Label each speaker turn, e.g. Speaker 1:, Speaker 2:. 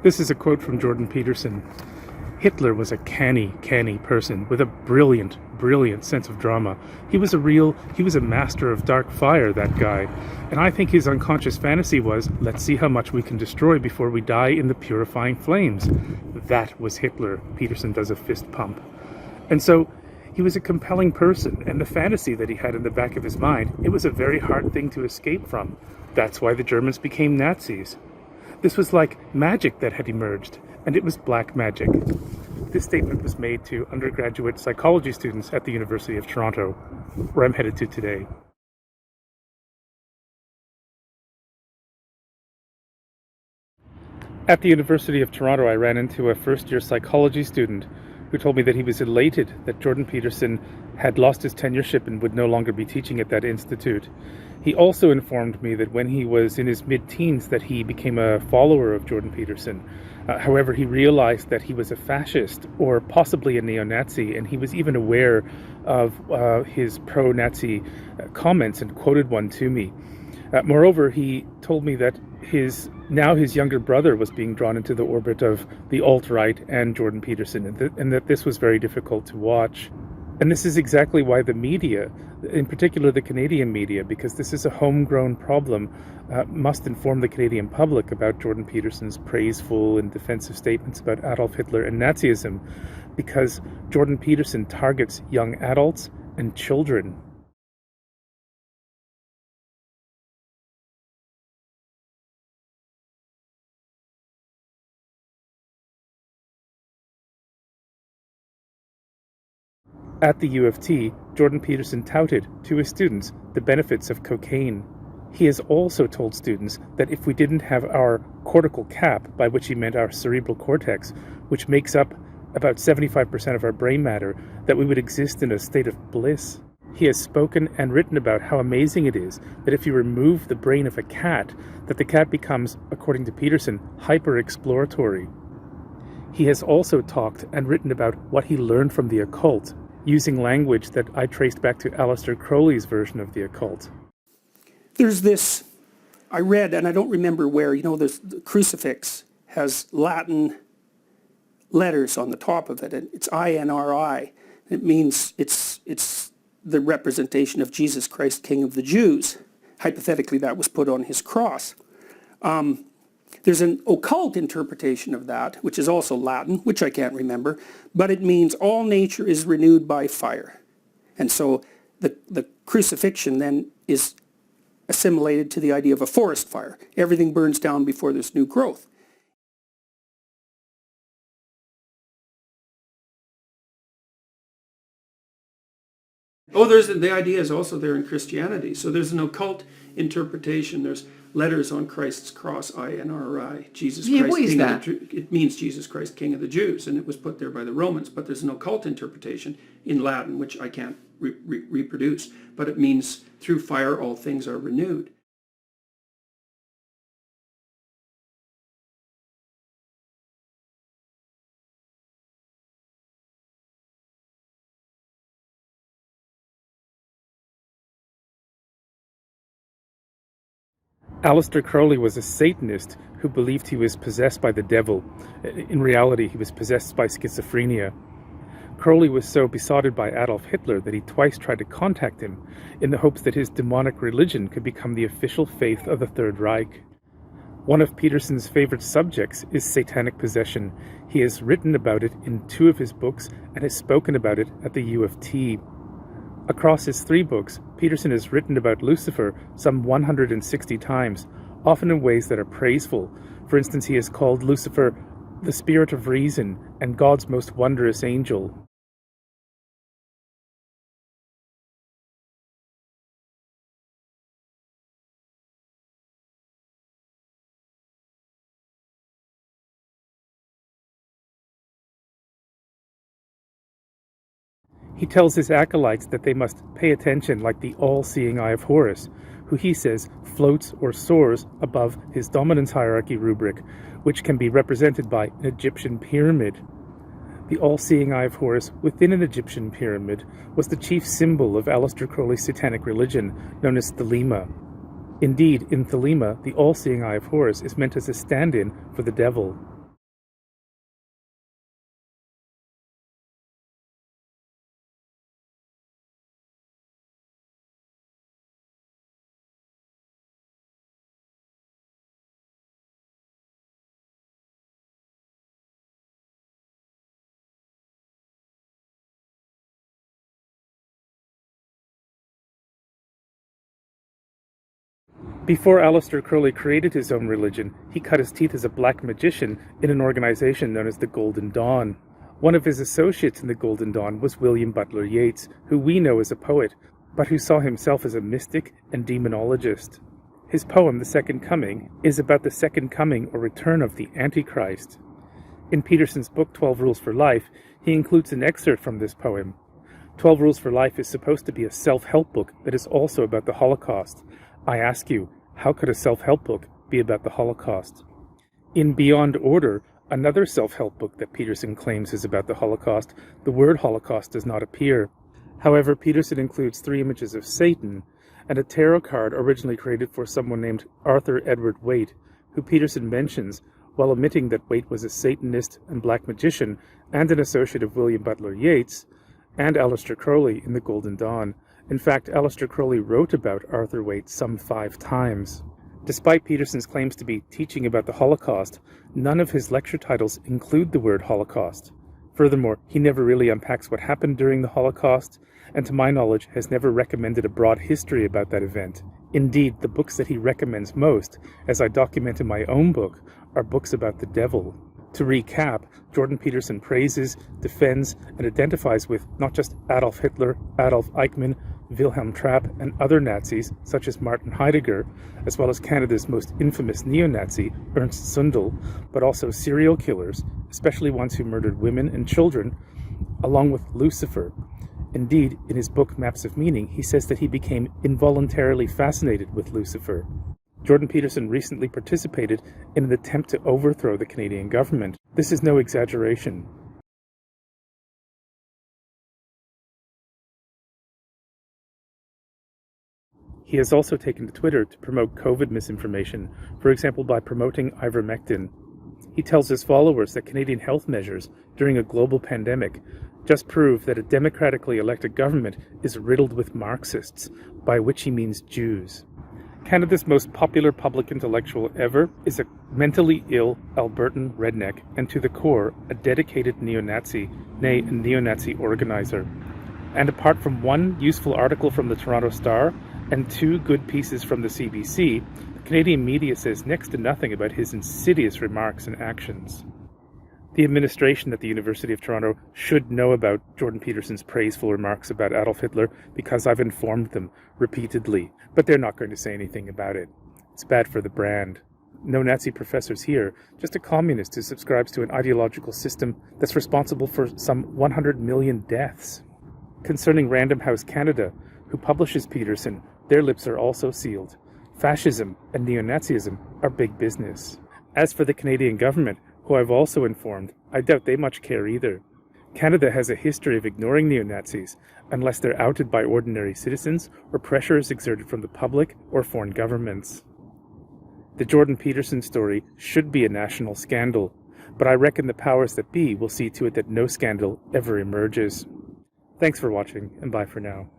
Speaker 1: This is a quote from Jordan Peterson. Hitler was a canny person with a brilliant sense of drama. He was a master of dark fire, that guy. And I think his unconscious fantasy was, let's see how much we can destroy before we die in the purifying flames. That was Hitler. Peterson does a fist pump. And so he was a compelling person, and the fantasy that he had in the back of his mind, it was a very hard thing to escape from. That's why the Germans became Nazis. This was like magic that had emerged, and it was black magic. This statement was made to undergraduate psychology students at the University of Toronto, where I'm headed to today. At the University of Toronto, I ran into a first-year psychology student who told me that he was elated that Jordan Peterson had lost his tenureship and would no longer be teaching at that institute. He also informed me that when he was in his mid-teens that he became a follower of Jordan Peterson. However, he realized that he was a fascist or possibly a neo-Nazi, and he was even aware of his pro-Nazi comments and quoted one to me. Moreover, he told me that his younger brother was being drawn into the orbit of the alt-right and Jordan Peterson, and that this was very difficult to watch. And this is exactly why the media, in particular the Canadian media, because this is a homegrown problem, must inform the Canadian public about Jordan Peterson's praiseful and defensive statements about Adolf Hitler and Nazism, because Jordan Peterson targets young adults and children. At the U of T, Jordan Peterson touted to his students the benefits of cocaine. He has also told students that if we didn't have our cortical cap, by which he meant our cerebral cortex, which makes up about 75% of our brain matter, that we would exist in a state of bliss. He has spoken and written about how amazing it is that if you remove the brain of a cat, that the cat becomes, according to Peterson, hyper-exploratory. He has also talked and written about what he learned from the occult, using language that I traced back to Aleister Crowley's version of the occult.
Speaker 2: There's this, I read, and I don't remember where, there's the crucifix has Latin letters on the top of it, and it's INRI. It means it's the representation of Jesus Christ, King of the Jews. Hypothetically, that was put on his cross. There's an occult interpretation of that, which is also Latin, which I can't remember, but it means all nature is renewed by fire. And so the crucifixion then is assimilated to the idea of a forest fire. Everything burns down before there's new growth. The idea is also there in Christianity. So there's an occult interpretation. There's letters on Christ's cross, INRI, Jesus Christ,
Speaker 3: what is
Speaker 2: King
Speaker 3: that?
Speaker 2: of the Jews. It means Jesus Christ, King of the Jews, and it was put there by the Romans. But there's an occult interpretation in Latin, which I can't reproduce, but it means through fire all things are renewed.
Speaker 1: Aleister Crowley was a Satanist who believed he was possessed by the devil. In reality, he was possessed by schizophrenia. Crowley was so besotted by Adolf Hitler that he twice tried to contact him in the hopes that his demonic religion could become the official faith of the Third Reich. One of Peterson's favorite subjects is satanic possession. He has written about it in 2 of his books and has spoken about it at the U of T. Across his 3 books, Peterson has written about Lucifer some 160 times, often in ways that are praiseful. For instance, he has called Lucifer the spirit of reason and God's most wondrous angel. He tells his acolytes that they must pay attention like the all-seeing eye of Horus, who he says floats or soars above his dominance hierarchy rubric, which can be represented by an Egyptian pyramid. The all-seeing eye of Horus within an Egyptian pyramid was the chief symbol of Aleister Crowley's satanic religion, known as Thelema. Indeed, in Thelema, the all-seeing eye of Horus is meant as a stand-in for the devil. Before Aleister Crowley created his own religion, he cut his teeth as a black magician in an organization known as the Golden Dawn. One of his associates in the Golden Dawn was William Butler Yeats, who we know as a poet, but who saw himself as a mystic and demonologist. His poem, The Second Coming, is about the second coming or return of the Antichrist. In Peterson's book 12 Rules for Life, he includes an excerpt from this poem. 12 Rules for Life is supposed to be a self-help book that is also about the Holocaust. I ask you, how could a self-help book be about the Holocaust? In Beyond Order, another self-help book that Peterson claims is about the Holocaust, the word Holocaust does not appear. However, Peterson includes 3 images of Satan and a tarot card originally created for someone named Arthur Edward Waite, who Peterson mentions while admitting that Waite was a Satanist and black magician and an associate of William Butler Yeats and Aleister Crowley in the Golden Dawn. In fact, Aleister Crowley wrote about Arthur Waite some 5 times. Despite Peterson's claims to be teaching about the Holocaust, none of his lecture titles include the word Holocaust. Furthermore, he never really unpacks what happened during the Holocaust, and to my knowledge has never recommended a broad history about that event. Indeed, the books that he recommends most, as I document in my own book, are books about the devil. To recap, Jordan Peterson praises, defends, and identifies with not just Adolf Hitler, Adolf Eichmann, Wilhelm Trapp, and other Nazis, such as Martin Heidegger, as well as Canada's most infamous neo-Nazi, Ernst Zundel, but also serial killers, especially ones who murdered women and children, along with Lucifer. Indeed, in his book Maps of Meaning, he says that he became involuntarily fascinated with Lucifer. Jordan Peterson recently participated in an attempt to overthrow the Canadian government. This is no exaggeration. He has also taken to Twitter to promote COVID misinformation, for example by promoting ivermectin. He tells his followers that Canadian health measures during a global pandemic just prove that a democratically elected government is riddled with Marxists, by which he means Jews. Canada's most popular public intellectual ever is a mentally ill Albertan redneck and to the core a dedicated neo-Nazi, nay, a neo-Nazi organizer. And apart from one useful article from the Toronto Star and 2 good pieces from the CBC, the Canadian media says next to nothing about his insidious remarks and actions. The administration at the University of Toronto should know about Jordan Peterson's praiseful remarks about Adolf Hitler because I've informed them repeatedly, but they're not going to say anything about it. It's bad for the brand. No Nazi professors here, just a communist who subscribes to an ideological system that's responsible for some 100 million deaths. Concerning Random House Canada, who publishes Peterson, their lips are also sealed. Fascism and neo-Nazism are big business. As for the Canadian government, who I've also informed, I doubt they much care either. Canada has a history of ignoring neo-Nazis unless they're outed by ordinary citizens or pressure is exerted from the public or foreign governments. The Jordan Peterson story should be a national scandal, but I reckon the powers that be will see to it that no scandal ever emerges. Thanks for watching, and bye for now.